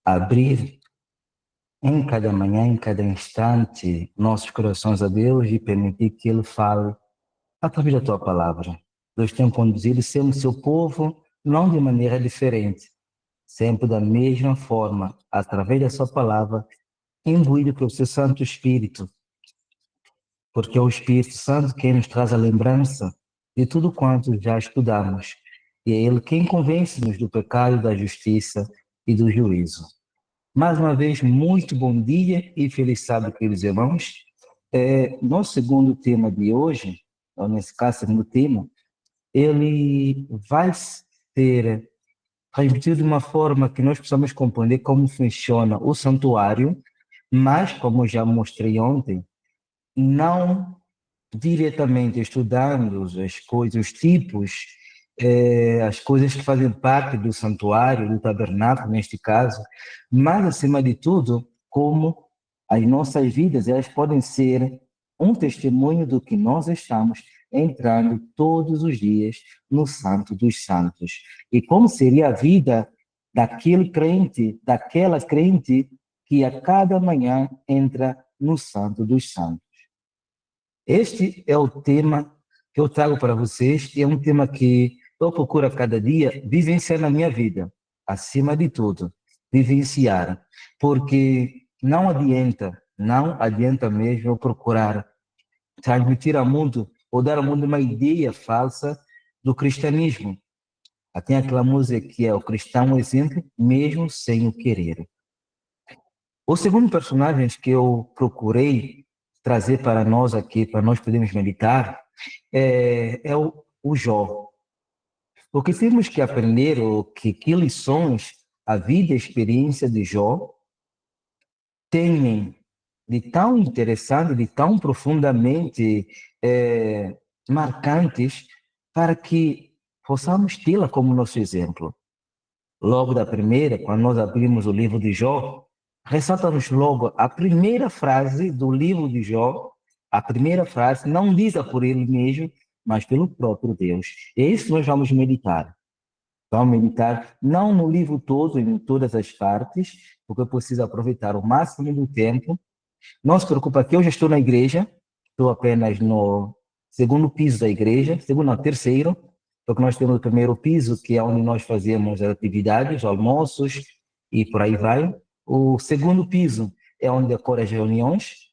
abrir em cada manhã, em cada instante, nossos corações a Deus e permitir que Ele fale através da Tua palavra. Deus tem conduzido sempre seu povo, não de maneira diferente, sempre da mesma forma, através da Sua palavra, imbuído pelo Seu Santo Espírito, porque é o Espírito Santo quem nos traz a lembrança de tudo quanto já estudamos, e é Ele quem convence-nos do pecado, da justiça e do juízo. Mais uma vez, muito bom dia e feliz sábado, queridos irmãos. Nosso segundo tema de hoje, ou nesse caso, segundo tema, ele vai ser transmitido de uma forma que nós possamos compreender como funciona o santuário, mas, como já mostrei ontem, não diretamente estudando as coisas, os tipos, as coisas que fazem parte do santuário, do tabernáculo, neste caso, mas, acima de tudo, como as nossas vidas, elas podem ser um testemunho do que nós estamos entrando todos os dias no Santo dos Santos. E como seria a vida daquele crente, daquela crente que a cada manhã entra no Santo dos Santos. Este é o tema que eu trago para vocês e é um tema que eu procuro a cada dia vivenciar na minha vida, acima de tudo, vivenciar, porque não adianta mesmo eu procurar transmitir ao mundo ou dar ao mundo uma ideia falsa do cristianismo. Tem aquela música que é o cristão exemplo, mesmo sem o querer. O segundo personagem que eu procurei trazer para nós aqui, para nós podermos meditar, é o Jó. Porque temos que aprender que lições a vida e a experiência de Jó têm de tão interessante, de tão profundamente marcantes, para que possamos tê-la como nosso exemplo. Logo da primeira, quando nós abrimos o livro de Jó, ressalta-nos logo a primeira frase do livro de Jó. A primeira frase não dita por ele mesmo, mas pelo próprio Deus. É isso que nós vamos meditar. Vamos meditar não no livro todo, em todas as partes, porque eu preciso aproveitar o máximo do tempo. Não se preocupe que eu já estou na igreja, estou apenas no segundo piso da igreja, segundo, não, terceiro, porque nós temos o primeiro piso, que é onde nós fazemos as atividades, almoços e por aí vai. O segundo piso é onde ocorrem as reuniões.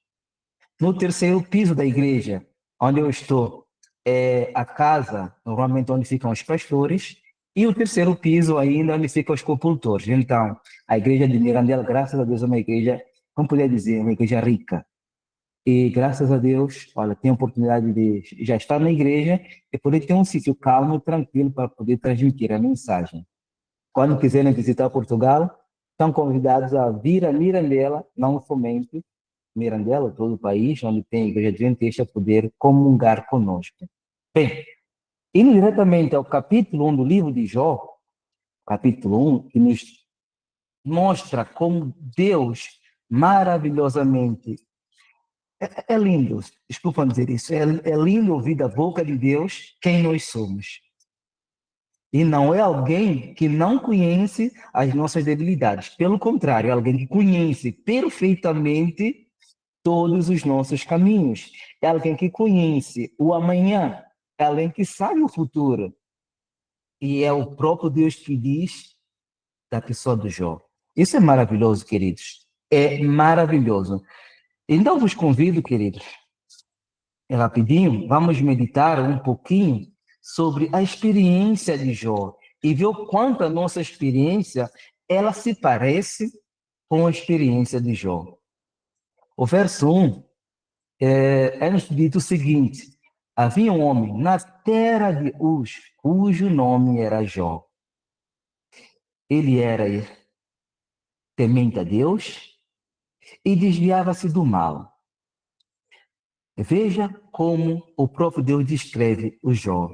No terceiro piso da igreja, onde eu estou, é a casa, normalmente onde ficam os pastores, e o terceiro piso ainda onde ficam os compultores. Então, a igreja de Mirandela, graças a Deus, é uma igreja, como poderia dizer, uma igreja rica. E graças a Deus, olha, tenho a oportunidade de já estar na igreja e poder ter um sítio calmo e tranquilo para poder transmitir a mensagem. Quando quiserem visitar Portugal, estão convidados a vir a Mirandela, não somente Mirandela, todo o país, onde tem a igreja adventista, poder comungar conosco. Bem, indo diretamente ao capítulo 1 do livro de Jó, capítulo 1, que nos mostra como Deus maravilhosamente é lindo, desculpa dizer isso, é lindo ouvir da boca de Deus quem nós somos. E não é alguém que não conhece as nossas debilidades. Pelo contrário, é alguém que conhece perfeitamente todos os nossos caminhos. É alguém que conhece o amanhã. É alguém que sabe o futuro. E é o próprio Deus que diz da pessoa do Jó. Isso é maravilhoso, queridos. É maravilhoso. Então, vos convido, queridos, rapidinho, vamos meditar um pouquinho sobre a experiência de Jó e ver o quanto a nossa experiência ela se parece com a experiência de Jó. O verso 1 é-nos dito o seguinte: havia um homem na terra de Uz, cujo nome era Jó. Ele era temente a Deus e desviava-se do mal. Veja como o próprio Deus descreve o Jó.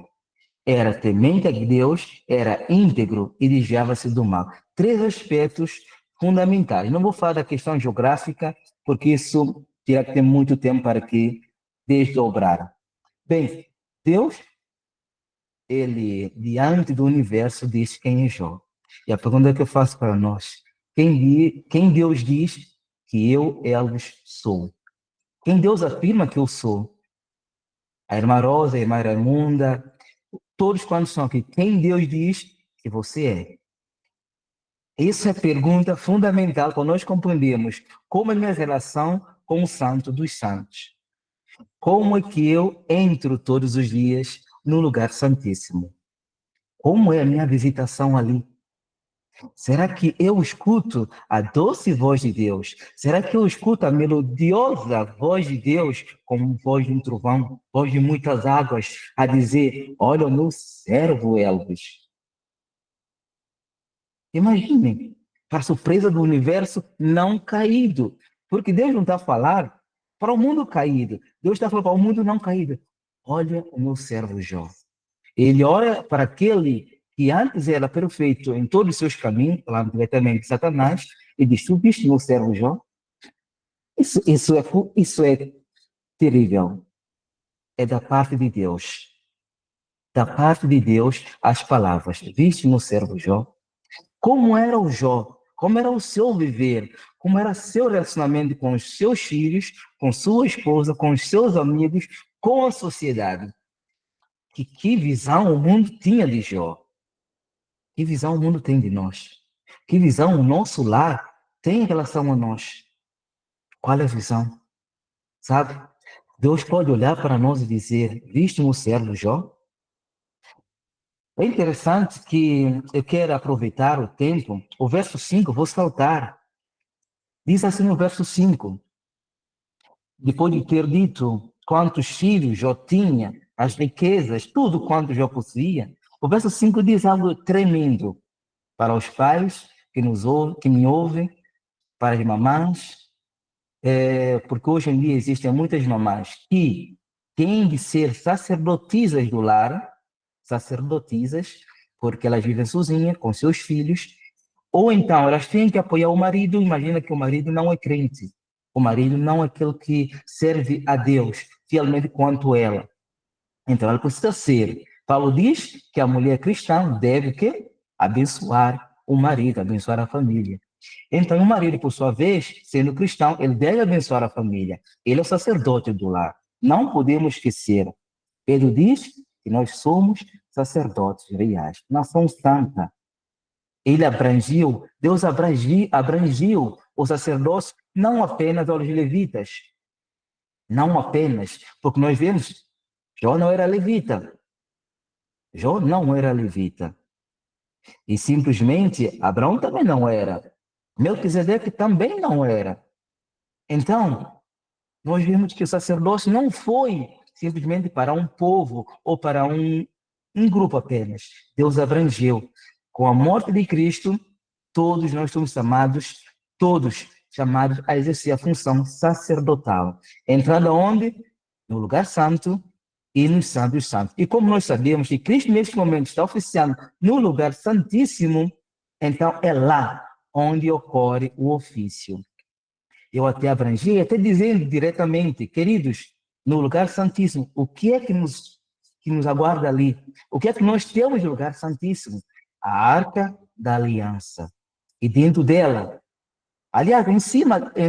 Era temente a Deus, era íntegro e desviava-se do mal. Três aspectos fundamentais. Não vou falar da questão geográfica, porque isso teria que ter muito tempo para que desdobrar. Bem, Deus, ele, diante do universo, diz quem é Jó. E a pergunta que eu faço para nós: quem Deus diz que eu, Elvis, sou. Quem Deus afirma que eu sou. A irmã Rosa, a irmã Raimunda, todos quantos são aqui. Quem Deus diz que você é. Essa é a pergunta fundamental para nós compreendermos como é a minha relação com o Santo dos Santos. Como é que eu entro todos os dias no lugar santíssimo? Como é a minha visitação ali? Será que eu escuto a doce voz de Deus? Será que eu escuto a melodiosa voz de Deus, como voz de um trovão, voz de muitas águas, a dizer: olha o meu servo Elvis? Imaginem, para surpresa do universo não caído. Porque Deus não está a falar para o mundo caído. Deus está falando para o mundo não caído. Olha o meu servo Jó. Ele olha para aquele que antes era perfeito em todos os seus caminhos, falando diretamente de Satanás, e diz: tu viste meu servo Jó? Isso é terrível. É da parte de Deus. Da parte de Deus, as palavras: viste meu servo Jó? Como era o Jó? Como era o seu viver? Como era seu relacionamento com os seus filhos, com sua esposa, com os seus amigos, com a sociedade? Que visão o mundo tinha de Jó? Que visão o mundo tem de nós? Que visão o nosso lar tem em relação a nós? Qual é a visão? Sabe? Deus pode olhar para nós e dizer: viste o servo Jó? É interessante que eu quero aproveitar o tempo. O verso 5, vou saltar. Diz assim no verso 5: depois de ter dito quantos filhos Jó tinha, as riquezas, tudo quanto Jó possuía, o verso 5 diz algo tremendo para os pais que me ouvem, para as mamães, porque hoje em dia existem muitas mamães que têm de ser sacerdotisas do lar, sacerdotisas, porque elas vivem sozinhas com seus filhos, ou então elas têm que apoiar o marido. Imagina que o marido não é crente, o marido não é aquele que serve a Deus fielmente quanto ela. Então ela precisa ser. Paulo diz que a mulher cristã deve o quê? Abençoar o marido, abençoar a família. Então, o marido, por sua vez, sendo cristão, ele deve abençoar a família. Ele é o sacerdote do lar. Não podemos esquecer. Pedro diz que nós somos sacerdotes reais, nação santa. Ele abrangiu, Deus abrangiu o sacerdócio não apenas aos levitas, não apenas, porque nós vemos, Jó não era levita. Jó não era levita. E simplesmente Abraão também não era. Melquisedeque também não era. Então, nós vemos que o sacerdócio não foi simplesmente para um povo ou para um grupo apenas. Deus abrangeu. Com a morte de Cristo, todos nós somos chamados, todos chamados a exercer a função sacerdotal. Entrando onde? No lugar santo e nos santos santos. E como nós sabemos que Cristo neste momento está oficiando no lugar santíssimo, então é lá onde ocorre o ofício. Eu até abrangi, até dizendo diretamente: queridos, no lugar santíssimo, o que é que nos aguarda ali? O que é que nós temos no lugar santíssimo? A arca da aliança. E dentro dela, aliás, em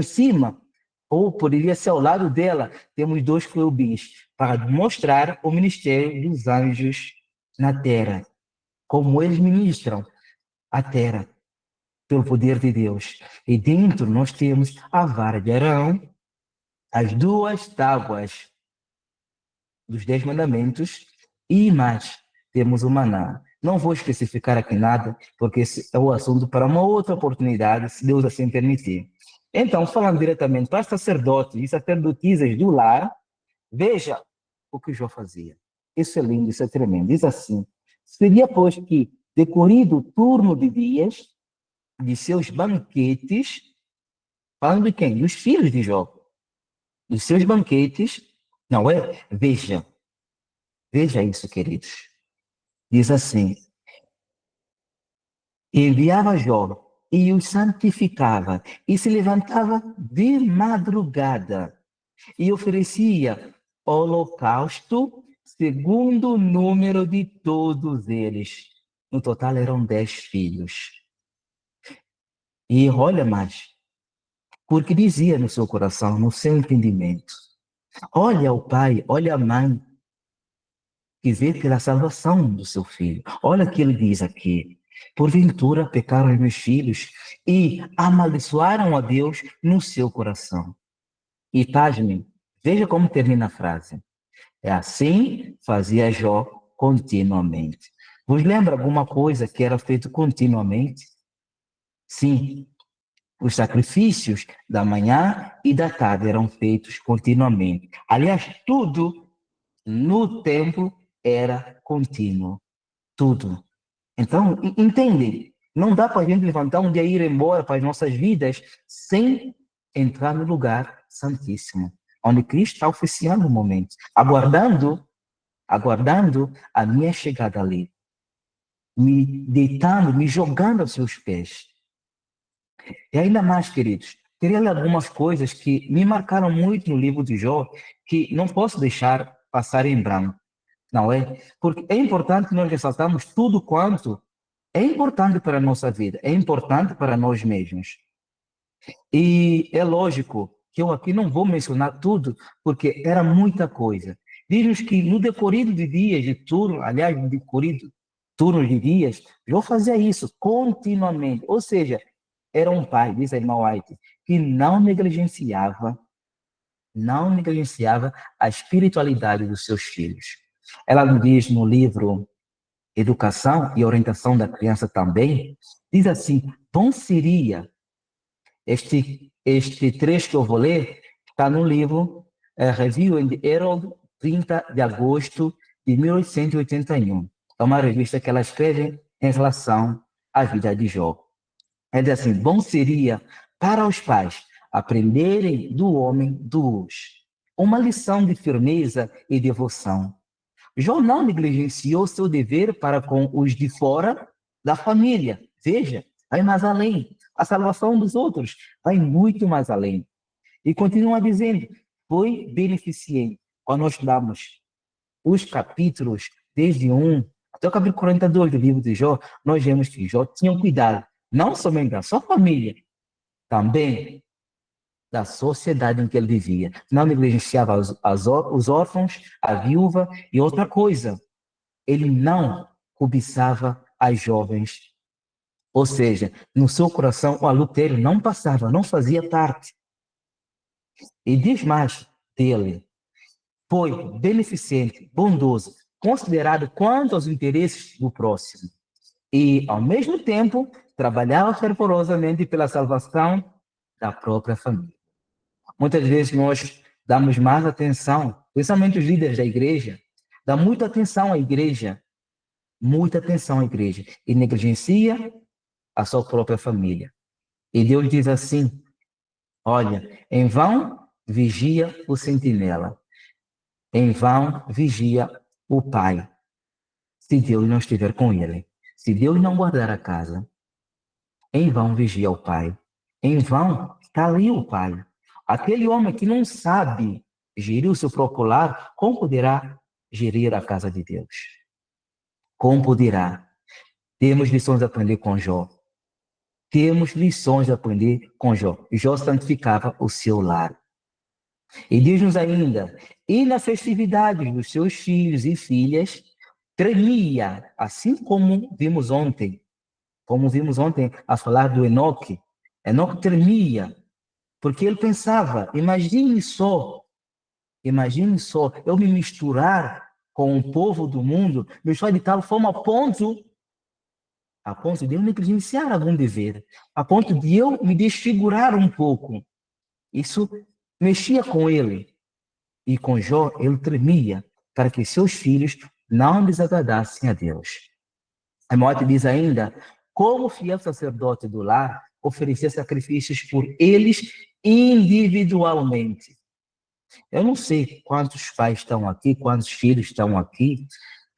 cima, ou poderia ser ao lado dela, temos dois querubins para mostrar o ministério dos anjos na terra, como eles ministram a terra pelo poder de Deus. E dentro nós temos a vara de Arão, as duas tábuas dos 10 mandamentos e mais, temos o maná. Não vou especificar aqui nada, porque esse é o assunto para uma outra oportunidade, se Deus assim permitir. Então, falando diretamente para sacerdotes e sacerdotisas do lar, veja o que Jó fazia. Isso é lindo, isso é tremendo. Diz assim: seria, pois, que, decorrido o turno de dias de seus banquetes, falando de quem? Dos filhos de Jó. Dos seus banquetes, não é? Veja isso, queridos. Diz assim: enviava Jó e os santificava, e se levantava de madrugada, e oferecia holocausto segundo o número de todos eles. No total eram 10 filhos. E olha mais, porque dizia no seu coração, no seu entendimento, olha o pai, olha a mãe, que vê pela salvação do seu filho. Olha o que ele diz aqui. Porventura pecaram os meus filhos e amaldiçoaram a Deus no seu coração. E pasmem, veja como termina a frase. É assim fazia Jó continuamente. Vos lembra alguma coisa que era feito continuamente? Sim, os sacrifícios da manhã e da tarde eram feitos continuamente. Aliás, tudo no templo era contínuo. Tudo. Então, entende? Não dá para a gente levantar um dia e ir embora para as nossas vidas sem entrar no lugar santíssimo, onde Cristo está oficiando o momento, aguardando a minha chegada ali, me deitando, me jogando aos seus pés. E ainda mais, queridos, queria ler algumas coisas que me marcaram muito no livro de Jó, que não posso deixar passar em branco, não é? Porque é importante que nós ressaltamos tudo quanto é importante para a nossa vida, é importante para nós mesmos. E é lógico que eu aqui não vou mencionar tudo, porque era muita coisa. Diz-nos que no decorrido de dias, de turno, aliás, no decorrido turnos de dias, eu fazia isso continuamente. Ou seja, era um pai, diz a irmã White, que não negligenciava a espiritualidade dos seus filhos. Ela nos diz no livro Educação e Orientação da Criança também, diz assim, bom seria, este trecho que eu vou ler, está no livro Review and Herald, 30 de agosto de 1881. É uma revista que ela escreve em relação à vida de Jó. É diz assim, bom seria para os pais aprenderem do homem dos uma lição de firmeza e devoção. Jó não negligenciou seu dever para com os de fora da família. Veja, vai mais além. A salvação dos outros vai muito mais além. E continua dizendo, foi beneficente. Quando nós estudamos os capítulos, desde 1 até o capítulo 42 do livro de Jó, nós vemos que Jó tinha um cuidado, não somente da sua família, também da sociedade em que ele vivia. Não negligenciava os órfãos, a viúva e outra coisa. Ele não cobiçava as jovens. Ou seja, no seu coração o adultério não passava, não fazia parte. E diz mais dele, foi beneficente, bondoso, considerado quanto aos interesses do próximo. E, ao mesmo tempo, trabalhava fervorosamente pela salvação da própria família. Muitas vezes nós damos mais atenção, principalmente os líderes da igreja, dá muita atenção à igreja, e negligencia a sua própria família. E Deus diz assim, olha, em vão vigia o sentinela, em vão vigia o pai, se Deus não estiver com ele. Se Deus não guardar a casa, em vão vigia o pai. Em vão está ali o pai. Aquele homem que não sabe gerir o seu próprio lar, como poderá gerir a casa de Deus? Como poderá? Temos lições a aprender com Jó. Temos lições a aprender com Jó. Jó santificava o seu lar. E diz-nos ainda, e nas festividades dos seus filhos e filhas, tremia, assim como vimos ontem a falar do Enoque. Enoque tremia, porque ele pensava, imagine só, eu me misturar com o povo do mundo, misturar de tal forma a ponto de eu negligenciar algum dever, a ponto de eu me desfigurar um pouco. Isso mexia com ele. E com Jó, ele tremia para que seus filhos não desagradassem a Deus. A morte diz ainda, como fiel sacerdote do lar, oferecia sacrifícios por eles individualmente. Eu não sei quantos pais estão aqui, quantos filhos estão aqui,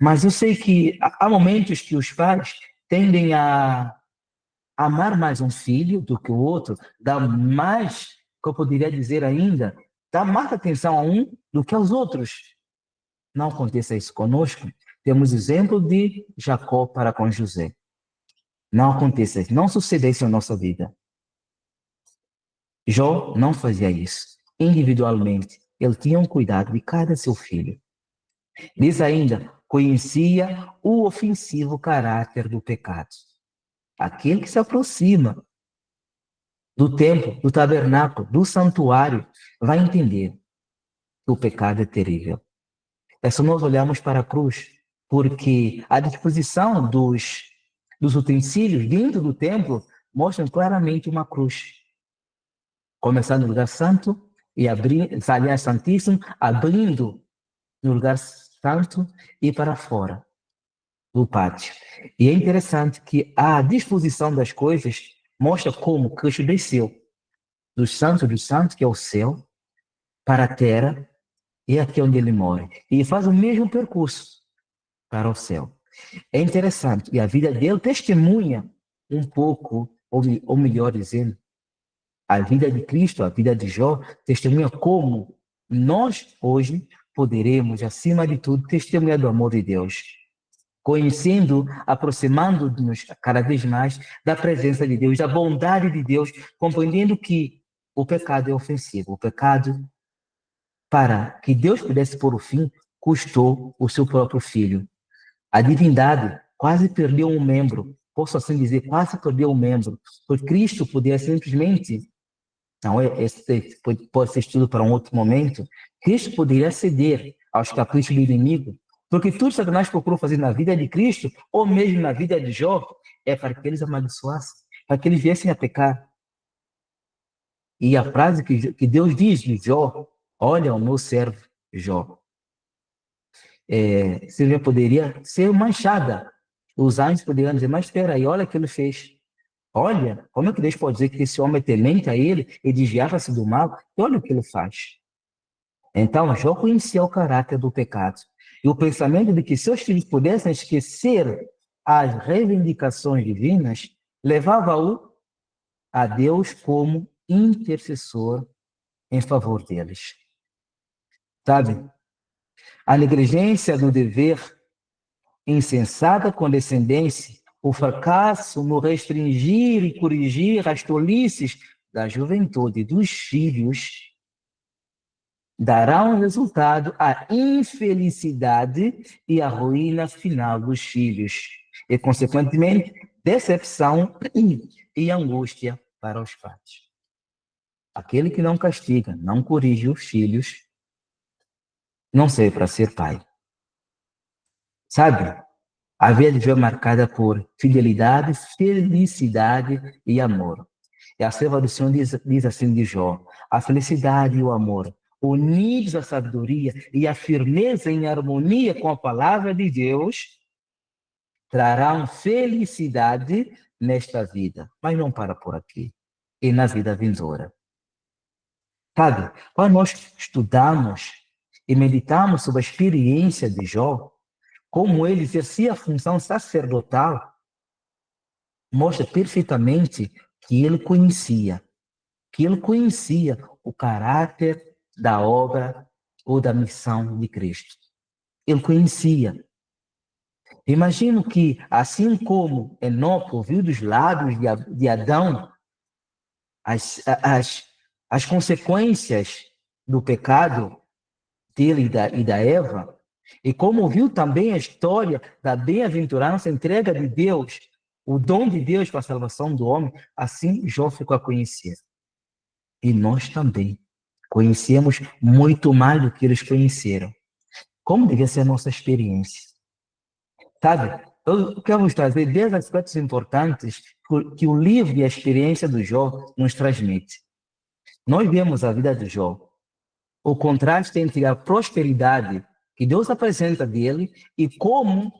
mas eu sei que há momentos que os pais tendem a amar mais um filho do que o outro, dar mais, que eu poderia dizer ainda, dar mais atenção a um do que aos outros. Não aconteça isso conosco. Temos exemplo de Jacó para com José. Não aconteça isso, não suceda isso na nossa vida. Jó não fazia isso. Individualmente, ele tinha um cuidado de cada seu filho. Diz ainda, conhecia o ofensivo caráter do pecado. Aquele que se aproxima do templo, do tabernáculo, do santuário, vai entender que o pecado é terrível. É só nós olharmos para a cruz, porque a disposição dos utensílios dentro do templo mostram claramente uma cruz. Começar no lugar santo e abrir, aliás, santíssimo, abrindo no lugar santo e para fora do pátio. E é interessante que a disposição das coisas mostra como Cristo desceu dos santos, que é o céu, para a terra, e aqui onde ele mora. E faz o mesmo percurso para o céu. É interessante, e a vida dele testemunha um pouco, ou melhor dizendo, a vida de Cristo, a vida de Jó, testemunha como nós hoje poderemos, acima de tudo, testemunhar do amor de Deus, conhecendo, aproximando-nos cada vez mais da presença de Deus, da bondade de Deus, compreendendo que o pecado é ofensivo. O pecado, para que Deus pudesse pôr o fim, custou o seu próprio filho. A divindade quase perdeu um membro, posso assim dizer, quase perdeu um membro, porque Cristo podia simplesmente, não, esse pode ser estudo para um outro momento, Cristo poderia ceder aos caprichos do inimigo, porque tudo que Satanás procurou fazer na vida de Cristo, ou mesmo na vida de Jó, é para que eles amaldiçoassem, para que eles viessem a pecar. E a frase que Deus diz de Jó, olha o meu servo Jó, Silvia poderia ser manchada. Os anjos poderiam dizer, mas espera aí, olha o que ele fez. Olha, como é que Deus pode dizer que esse homem é temente a ele e desviava-se do mal? Olha o que ele faz. Então, Jó conhecia o caráter do pecado. E o pensamento de que seus filhos pudessem esquecer as reivindicações divinas levava-o a Deus como intercessor em favor deles. Sabe? A negligência no dever, insensata condescendência, o fracasso no restringir e corrigir as tolices da juventude dos filhos dará um resultado a infelicidade e a ruína final dos filhos, e, consequentemente, decepção e angústia para os pais. Aquele que não castiga, não corrige os filhos, não serve para ser pai. Sabe? A vida de Jó é marcada por fidelidade, felicidade e amor. E a serva do Senhor diz assim de Jó: a felicidade e o amor, unidos à sabedoria e à firmeza em harmonia com a palavra de Deus, trarão felicidade nesta vida, mas não para por aqui, e na vida vindoura. Sabe, quando nós estudamos e meditamos sobre a experiência de Jó, como ele exercia a função sacerdotal, mostra perfeitamente que ele conhecia o caráter da obra ou da missão de Cristo. Ele conhecia. Imagino que, assim como Enoque ouviu dos lábios de Adão as consequências do pecado dele e da Eva, e como ouviu também a história da bem-aventurança, entrega de Deus, o dom de Deus para a salvação do homem, assim Jó ficou a conhecer. E nós também conhecemos muito mais do que eles conheceram. Como devia ser a nossa experiência? Sabe, eu quero vos trazer 10 aspectos importantes que o livro e a experiência do Jó nos transmite. Nós vemos a vida do Jó, o contraste entre a prosperidade que Deus apresenta dele e como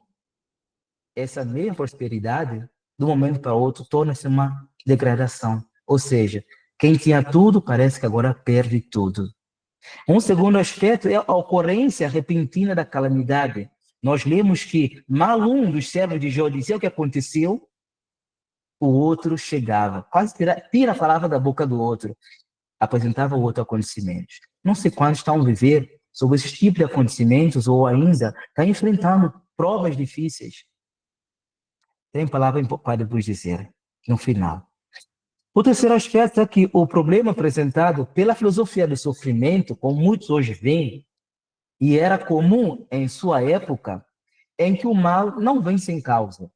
essa mesma prosperidade, de um momento para outro, torna-se uma degradação. Ou seja, quem tinha tudo parece que agora perde tudo. Um segundo aspecto é a ocorrência repentina da calamidade. Nós lemos que mal um dos servos de Jó dizia o que aconteceu, o outro chegava, quase tira a palavra da boca do outro, apresentava o outro acontecimento. Não sei quantos estão a viver sobre esse tipo de acontecimentos ou ainda estão enfrentando provas difíceis. Tem palavra para vos dizer no final. O terceiro aspecto é que o problema apresentado pela filosofia do sofrimento, como muitos hoje veem, e era comum em sua época, em que o mal não vem sem causa,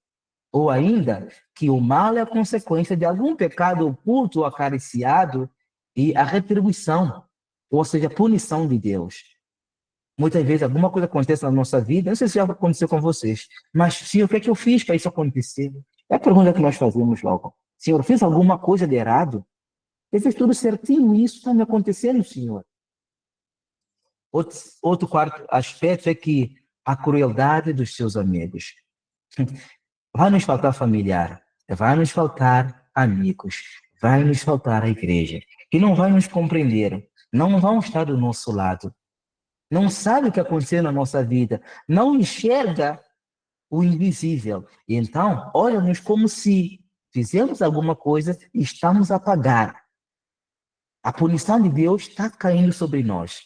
ou ainda que o mal é a consequência de algum pecado oculto ou acariciado e a retribuição, ou seja, a punição de Deus. Muitas vezes alguma coisa acontece na nossa vida, não sei se já aconteceu com vocês, mas, Senhor, o que é que eu fiz para isso acontecer? É a pergunta que nós fazemos logo. Senhor, fiz alguma coisa de errado? Eu fiz tudo certinho e isso está me acontecendo, Senhor. Outro quarto aspecto é que a crueldade dos seus amigos. Vai nos faltar familiar, vai nos faltar amigos, vai nos faltar a igreja, que não vai nos compreender, não vão estar do nosso lado, não sabe o que aconteceu na nossa vida, não enxerga o invisível. E então, olha-nos como se fizemos alguma coisa e estamos a pagar. A punição de Deus está caindo sobre nós.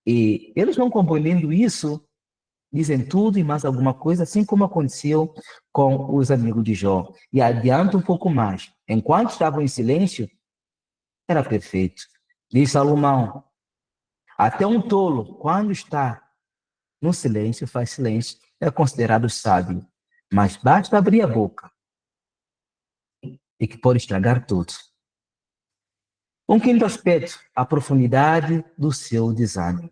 E eles não compreendendo isso, dizem tudo e mais alguma coisa, assim como aconteceu com os amigos de Jó. E adianta um pouco mais. Enquanto estavam em silêncio, era perfeito. Diz Salomão, até um tolo, quando está no silêncio, faz silêncio, é considerado sábio. Mas basta abrir a boca e que pode estragar tudo. Um quinto aspecto, a profundidade do seu desânimo.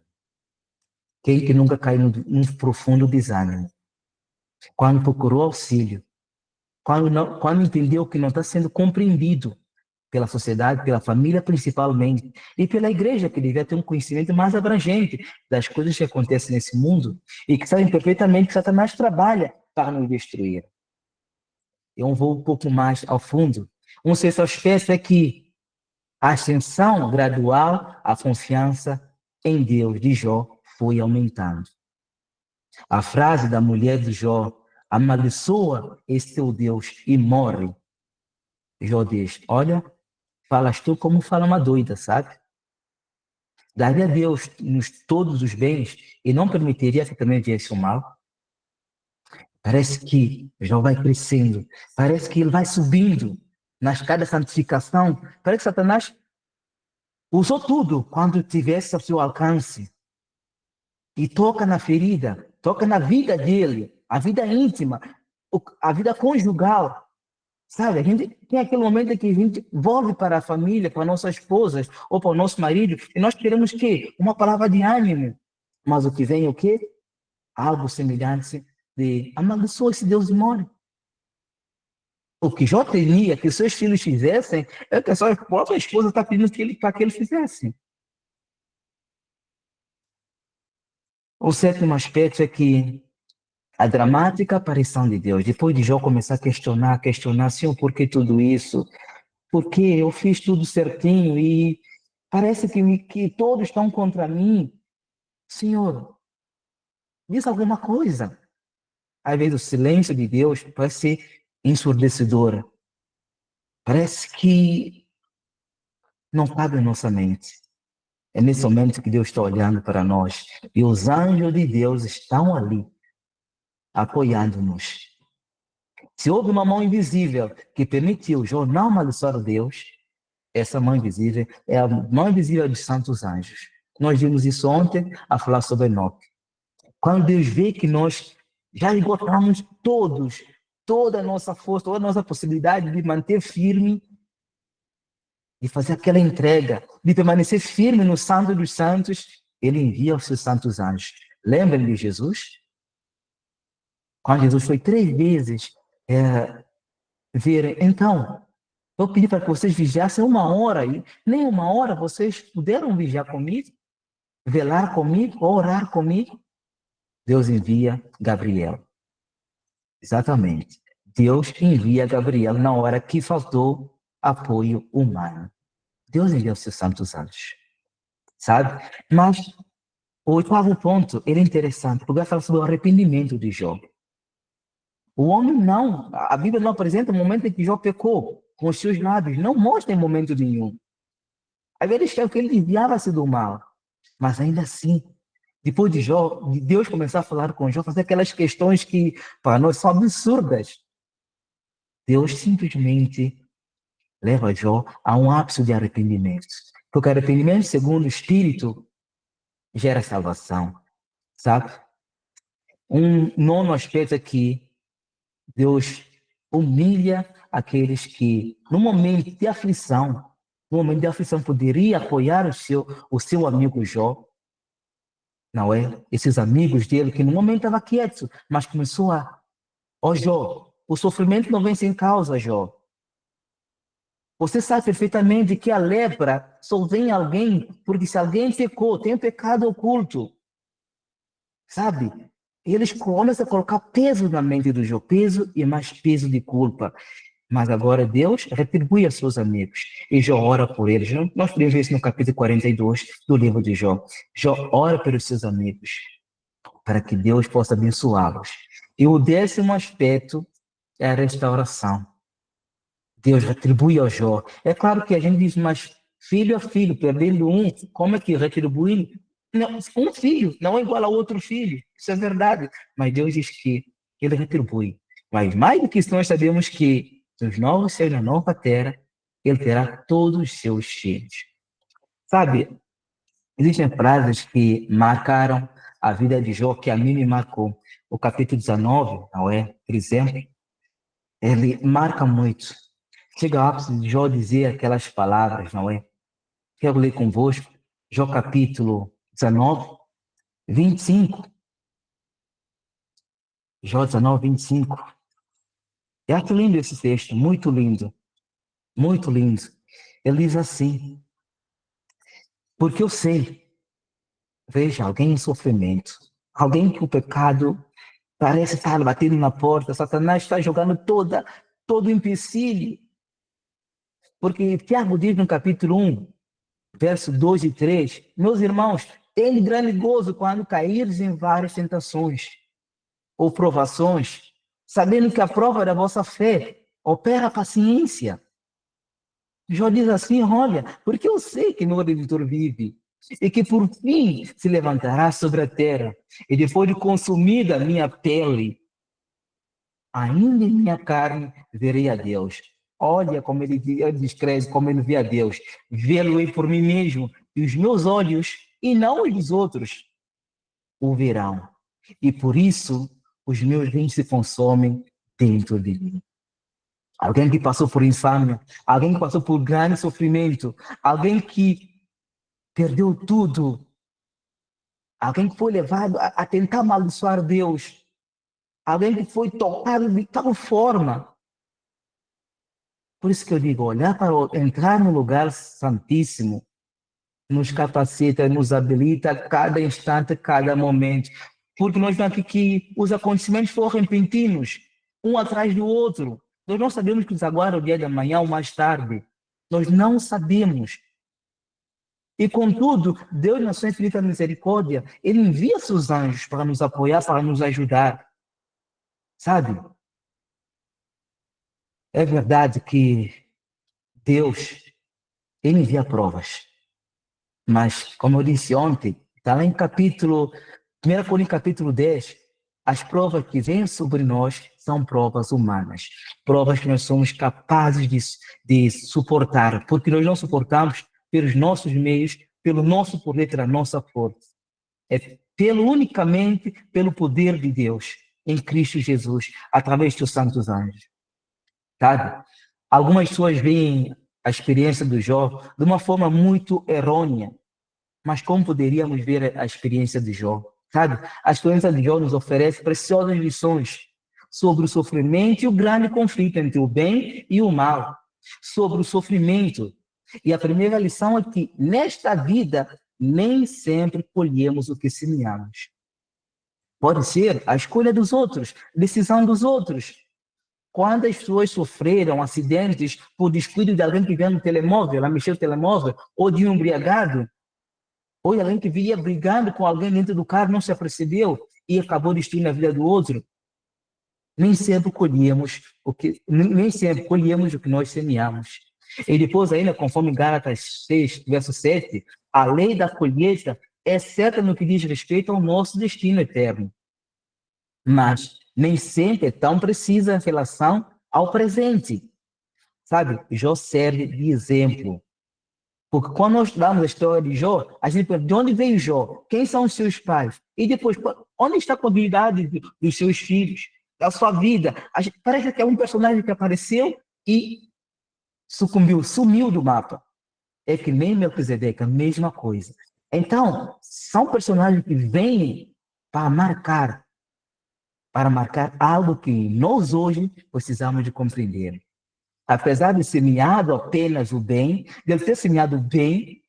Quem que nunca caiu num profundo desânimo? Quando procurou auxílio, quando entendeu que não está sendo compreendido pela sociedade, pela família principalmente, e pela igreja, que devia ter um conhecimento mais abrangente das coisas que acontecem nesse mundo e que sabem perfeitamente que Satanás trabalha para nos destruir. Eu vou um pouco mais ao fundo. Um sexto aspecto é que a ascensão gradual, a confiança em Deus de Jó foi aumentando. A frase da mulher de Jó, amaldiçoa esse teu Deus e morre. Jó diz, olha, falas tu como fala uma doida, sabe? Daria a Deus nos todos os bens e não permitiria que também viesse o mal. Parece que Jó vai crescendo, parece que ele vai subindo na escada da santificação. Parece que Satanás usou tudo quando tivesse ao seu alcance e toca na ferida, toca na vida dele, a vida íntima, a vida conjugal. Sabe, a gente tem aquele momento em que a gente volta para a família, para nossas esposas ou para o nosso marido, e nós queremos que uma palavra de ânimo, mas o que vem é o quê? Algo semelhante de amaldiçoa esse Deus e morre. O que Jó temia que seus filhos fizessem é que a sua própria esposa está pedindo para que ele fizesse. O sétimo aspecto é que a dramática aparição de Deus, depois de Jó começar a questionar, Senhor, por que tudo isso? Porque eu fiz tudo certinho e parece que todos estão contra mim. Senhor, diz alguma coisa. Às vezes o silêncio de Deus parece ser ensurdecedor. Parece que não cabe em nossa mente. É nesse momento que Deus está olhando para nós e os anjos de Deus estão ali, apoiando-nos. Se houve uma mão invisível que permitiu Jó não amaldiçoar Deus, essa mão invisível é a mão invisível dos santos anjos. Nós vimos isso ontem a falar sobre Enoque. Quando Deus vê que nós já esgotamos toda a nossa força, toda a nossa possibilidade de manter firme, de fazer aquela entrega, de permanecer firme no Santo dos Santos, ele envia os seus santos anjos. Lembra de Jesus? Quando Jesus foi 3 vezes ver, então, eu pedi para que vocês vigiassem 1 hora, e nem 1 hora vocês puderam vigiar comigo, velar comigo, orar comigo. Deus envia Gabriel. Exatamente. Deus envia Gabriel na hora que faltou apoio humano. Deus envia os seus santos anjos. Sabe? Mas o oitavo ponto, ele é interessante, porque vai falar sobre o arrependimento de Jó. O homem não, a Bíblia não apresenta o momento em que Jó pecou com os seus lábios, não mostra em momento nenhum. Às vezes que ele desviava-se do mal, mas ainda assim, depois de Jó, de Deus começar a falar com Jó, fazer aquelas questões que para nós são absurdas. Deus simplesmente leva Jó a um ápice de arrependimento. Porque arrependimento, segundo o Espírito, gera salvação, sabe? Um nono aspecto aqui, Deus humilha aqueles que, no momento de aflição, poderia apoiar o seu amigo Jó, não é? Esses amigos dele, que no momento estava quieto, mas começou a, ó Jó, o sofrimento não vem sem causa, Jó. Você sabe perfeitamente que a lepra só vem alguém, porque se alguém pecou, tem um pecado oculto, sabe? E eles começam a colocar peso na mente do Jó, peso e mais peso de culpa. Mas agora Deus retribui a seus amigos e Jó ora por eles. Nós podemos ver isso no capítulo 42 do livro de Jó. Jó ora pelos seus amigos para que Deus possa abençoá-los. E o 10º aspecto é a restauração. Deus retribui ao Jó. É claro que a gente diz, mas filho a filho, perdendo um, como é que retribui? Não, um filho não é igual a outro filho. Isso é verdade. Mas Deus diz que ele retribui. Mas mais do que isso, nós sabemos que nos novos céus, na nova terra, ele terá todos os seus filhos. Sabe, existem frases que marcaram a vida de Jó, que a mim me marcou. O capítulo 19, não é? Por exemplo, ele marca muito. Chega ao ápice de Jó dizer aquelas palavras, não é? Quero ler convosco, Jó capítulo 19, 25. Jó 19, 25. Eu acho lindo esse texto, muito lindo, muito lindo. Ele diz assim, porque eu sei, veja, alguém em sofrimento, alguém que o pecado parece estar batendo na porta, Satanás está jogando todo o empecilho. Porque Tiago diz no capítulo 1, verso 2 e 3, meus irmãos, tenham grande gozo quando caíres em várias tentações ou provações, sabendo que a prova da vossa fé opera a paciência. Jó diz assim, olha, porque eu sei que meu Redentor vive e que por fim se levantará sobre a terra e depois de consumida a minha pele, ainda em minha carne verei a Deus. Olha como ele descreve, como ele vê a Deus. Vê-lo por mim mesmo, e os meus olhos, e não os dos outros, o verão. E por isso os meus rins se consomem dentro de mim. Alguém que passou por infâmia, alguém que passou por grande sofrimento, alguém que perdeu tudo, alguém que foi levado a tentar amaldiçoar Deus, alguém que foi tocado de tal forma. Por isso que eu digo, olhar para entrar no lugar santíssimo nos capacita, nos habilita a cada instante, a cada momento. Porque nós vemos aqui que os acontecimentos foram repentinos, um atrás do outro. Nós não sabemos que agora, o dia da manhã ou mais tarde. Nós não sabemos. E, contudo, Deus, na sua infinita misericórdia, Ele envia seus anjos para nos apoiar, para nos ajudar. Sabe? É verdade que Deus, Ele envia provas. Mas, como eu disse ontem, está lá em capítulo, 1 Coríntios capítulo 10, as provas que vêm sobre nós são provas humanas, provas que nós somos capazes de suportar, porque nós não suportamos pelos nossos meios, pelo nosso poder, pela nossa força. É unicamente pelo poder de Deus em Cristo Jesus, através dos santos anjos. Sabe? Algumas pessoas veem a experiência do Jó de uma forma muito errônea. Mas como poderíamos ver a experiência de Jó? Sabe? A experiência de Jó nos oferece preciosas lições sobre o sofrimento e o grande conflito entre o bem e o mal. Sobre o sofrimento. E a primeira lição é que, nesta vida, nem sempre colhemos o que semeamos. Pode ser a escolha dos outros, decisão dos outros. Quando as pessoas sofreram acidentes por descuido de alguém que veio no telemóvel, a mexer no telemóvel, ou de um embriagado, ou alguém que via brigando com alguém dentro do carro, não se apercebeu e acabou destruindo a vida do outro, nem sempre colhemos o que nós semeamos. E depois ainda, conforme Gálatas 6, verso 7, a lei da colheita é certa no que diz respeito ao nosso destino eterno. Mas nem sempre é tão precisa em relação ao presente. Sabe, Jó serve de exemplo. Porque quando nós estudamos a história de Jó, a gente pergunta de onde veio Jó? Quem são os seus pais? E depois, onde está a comunidade dos seus filhos? Da sua vida? Parece que é um personagem que apareceu e sucumbiu, sumiu do mapa. É que nem Melquisedeque, a mesma coisa. Então, são personagens que vêm para marcar algo que nós hoje precisamos de compreender. Apesar de semeado apenas o bem, de ele ter semeado o bem,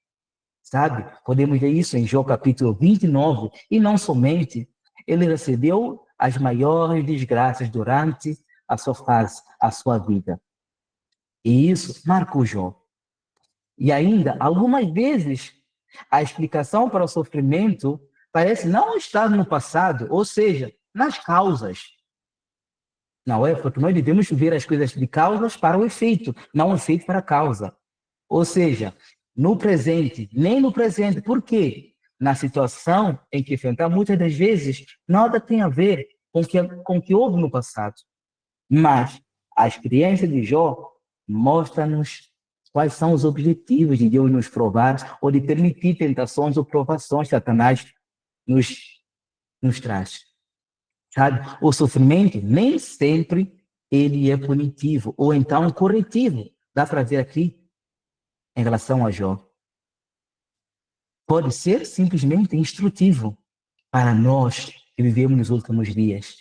sabe? Podemos ver isso em Jó capítulo 29, e não somente, ele recebeu as maiores desgraças durante a sua fase, a sua vida. E isso marcou Jó. E ainda, algumas vezes, a explicação para o sofrimento parece não estar no passado, ou seja, nas causas. Não é? Porque nós devemos ver as coisas de causas para o efeito, não o efeito para a causa. Ou seja, no presente, nem no presente. Por quê? Na situação em que enfrentamos, muitas das vezes, nada tem a ver com o que houve no passado. Mas a experiência de Jó mostra-nos quais são os objetivos de Deus nos provar ou de permitir tentações ou provações que Satanás nos, nos traz. Sabe? O sofrimento nem sempre ele é punitivo ou então corretivo. Dá para ver aqui em relação a Jó. Pode ser simplesmente instrutivo para nós que vivemos nos últimos dias.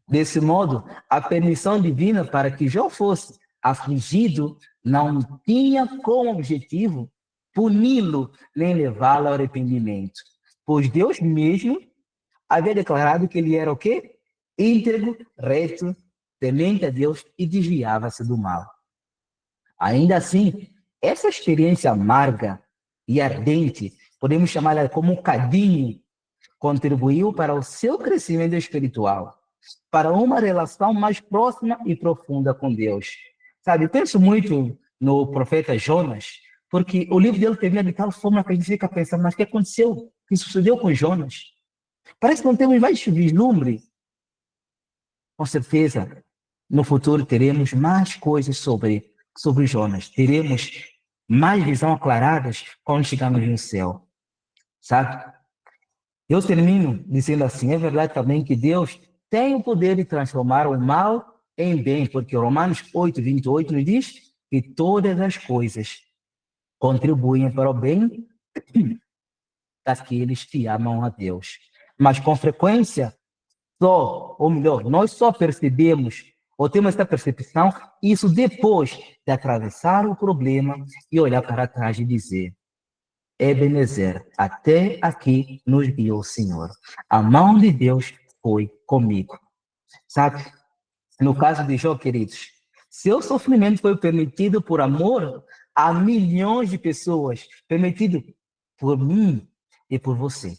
Desse modo, a permissão divina para que Jó fosse afligido não tinha como objetivo puni-lo nem levá-lo ao arrependimento, pois Deus mesmo havia declarado que ele era o quê? Íntegro, reto, temente a Deus e desviava-se do mal. Ainda assim, essa experiência amarga e ardente, podemos chamá-la como um cadinho, contribuiu para o seu crescimento espiritual, para uma relação mais próxima e profunda com Deus. Sabe, eu penso muito no profeta Jonas, porque o livro dele termina de tal forma que a gente fica pensando, mas o que aconteceu? O que sucedeu com Jonas? Parece que não temos mais vislumbre. Com certeza, no futuro teremos mais coisas sobre Jonas. Teremos mais visão aclaradas quando chegarmos no céu. Sabe? Eu termino dizendo assim, é verdade também que Deus tem o poder de transformar o mal em bem, porque Romanos 8:28 nos diz que todas as coisas contribuem para o bem daqueles que amam a Deus. Mas com frequência, ou melhor, nós só percebemos, ou temos essa percepção, isso depois de atravessar o problema e olhar para trás e dizer, Ebenezer, até aqui nos guiou o Senhor. A mão de Deus foi comigo. Sabe? No caso de Jó, queridos, seu sofrimento foi permitido por amor a milhões de pessoas, permitido por mim e por você.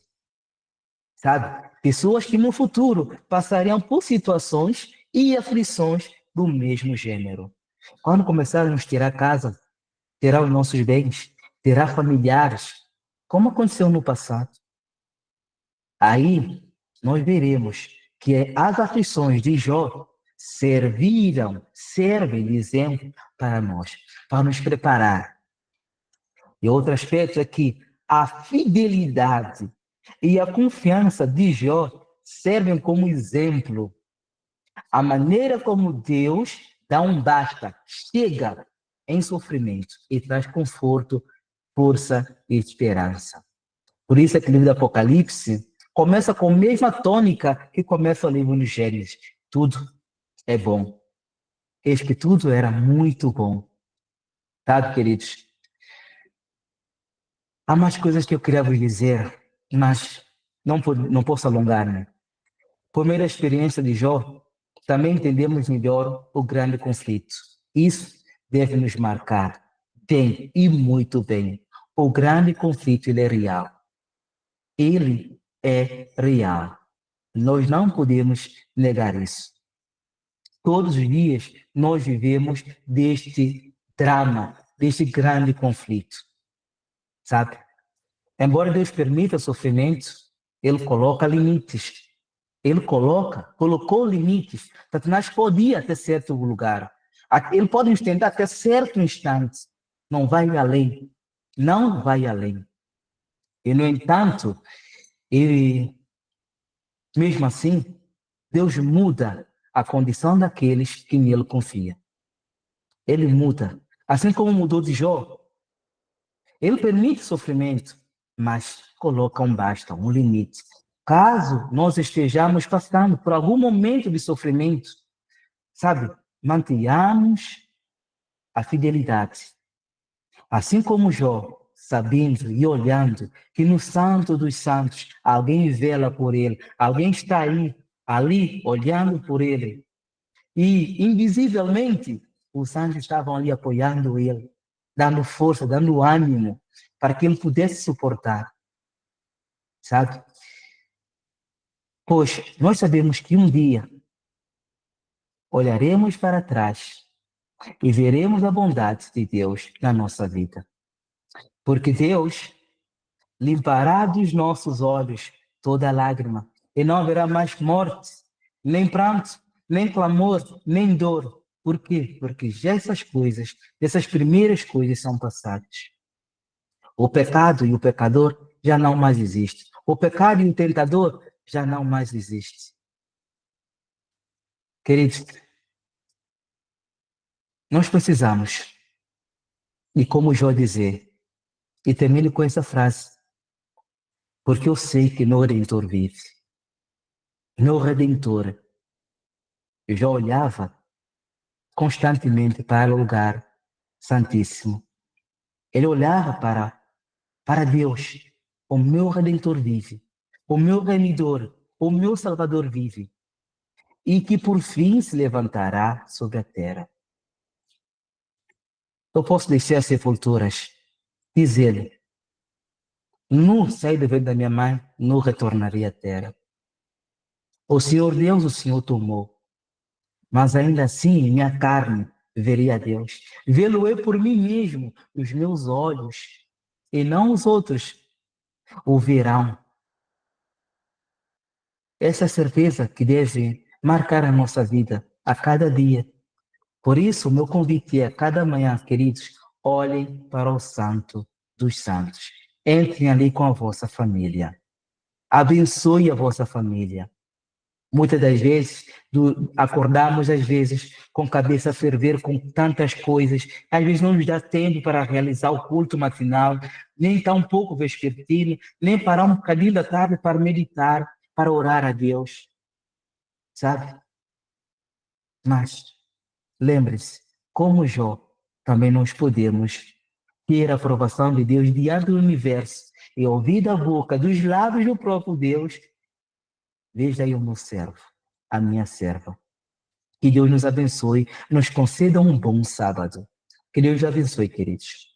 Sabe? Pessoas que no futuro passariam por situações e aflições do mesmo gênero. Quando começarmos a tirar casa, terá os nossos bens, terá familiares, como aconteceu no passado. Aí nós veremos que as aflições de Jó servem de exemplo para nós, para nos preparar. E outro aspecto é que a fidelidade e a confiança de Jó servem como exemplo. A maneira como Deus dá um basta, chega em sofrimento e traz conforto, força e esperança. Por isso é que o livro do Apocalipse começa com a mesma tônica que começa o livro de Gênesis. Tudo é bom. Eis que tudo era muito bom. Tá, queridos? Há mais coisas que eu queria vos dizer, mas não posso alongar, né? Por meio da experiência de Jó, também entendemos melhor o grande conflito. Isso deve nos marcar bem e muito bem. O grande conflito, ele é real. Ele é real. Nós não podemos negar isso. Todos os dias nós vivemos deste drama, deste grande conflito, sabe? Embora Deus permita sofrimento, Ele coloca limites. Ele colocou limites. Satanás podia ter certo lugar, Ele pode nos tentar até certo instante. Não vai além. Não vai além. E, no entanto, mesmo assim, Deus muda a condição daqueles que nele confiam. Ele muda. Assim como mudou de Jó. Ele permite sofrimento, mas coloca um basta, um limite. Caso nós estejamos passando por algum momento de sofrimento, sabe, mantenhamos a fidelidade. Assim como Jó, sabendo e olhando que no Santo dos Santos alguém vela por ele, alguém está ali, olhando por ele. E, invisivelmente, os anjos estavam ali apoiando ele, dando força, dando ânimo, para que ele pudesse suportar, sabe? Pois nós sabemos que um dia olharemos para trás e veremos a bondade de Deus na nossa vida. Porque Deus limpará dos nossos olhos toda lágrima, e não haverá mais morte, nem pranto, nem clamor, nem dor. Por quê? Porque já essas primeiras coisas são passadas. O pecado e o pecador já não mais existem. O pecado e o tentador já não mais existem. Queridos, nós precisamos, e como Jó dizer, e termino com essa frase, porque eu sei que no Redentor vive. No Redentor, eu já olhava constantemente para o lugar santíssimo. Ele olhava para Deus. O meu Redentor vive. O meu Remidor, o meu Salvador vive. E que por fim se levantará sobre a terra. Eu posso descer as sepulturas, dizer-lhe, não saí do ventre da minha mãe, não retornarei à terra. O Senhor Deus, o Senhor tomou, mas ainda assim minha carne veria a Deus. Vê-lo-ei por mim mesmo, os meus olhos, e não os outros o verão. Essa certeza que deve marcar a nossa vida a cada dia. Por isso, o meu convite é, a cada manhã, queridos, olhem para o Santo dos Santos. Entrem ali com a vossa família. Abençoe a vossa família. Muitas das vezes, acordamos às vezes com a cabeça a ferver com tantas coisas, às vezes não nos dá tempo para realizar o culto matinal, nem tão pouco vespertino, nem parar um bocadinho da tarde para meditar, para orar a Deus, sabe? Mas, lembre-se, como Jó, também nós podemos ter a aprovação de Deus diante do universo e ouvir da boca, dos lábios do próprio Deus, veja aí o meu servo, a minha serva. Que Deus nos abençoe, nos conceda um bom sábado. Que Deus nos abençoe, queridos.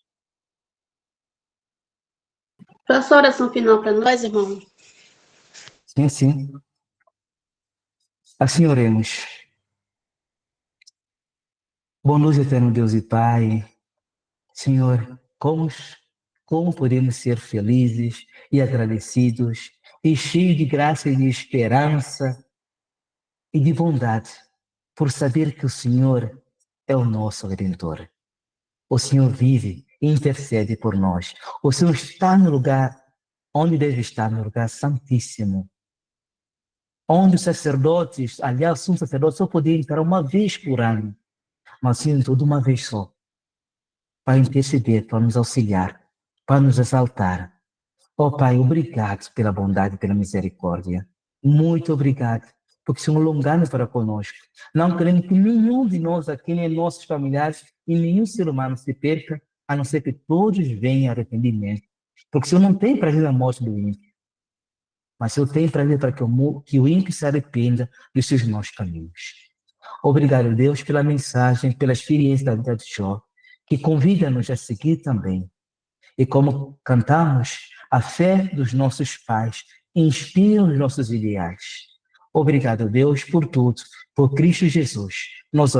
Faça a oração final para nós, irmão. Sim, sim. Assim oremos. Bondoso eterno Deus e Pai, Senhor, como podemos ser felizes e agradecidos e cheios de graça e de esperança e de bondade por saber que o Senhor é o nosso Redentor. O Senhor vive e intercede por nós. O Senhor está no lugar onde deve estar, no lugar santíssimo. Onde os sacerdotes, aliás, um sacerdote só podia entrar uma vez por ano, mas sim tudo uma vez só, para interceder, para nos auxiliar, para nos exaltar. Ó Pai, obrigado pela bondade e pela misericórdia. Muito obrigado, porque se alongando para conosco. Não querendo que nenhum de nós aqui, nem nossos familiares, e nenhum ser humano se perca, a não ser que todos venham a arrependimento. Porque o Senhor não tem prazer na morte do ímpio, mas eu tenho prazer para que o ímpio se arrependa dos seus maus caminhos. Obrigado, Deus, pela mensagem, pela experiência da vida de Jó, que convida-nos a seguir também. E como cantamos, a fé dos nossos pais inspira os nossos ideais. Obrigado, Deus, por tudo, por Cristo Jesus. Nós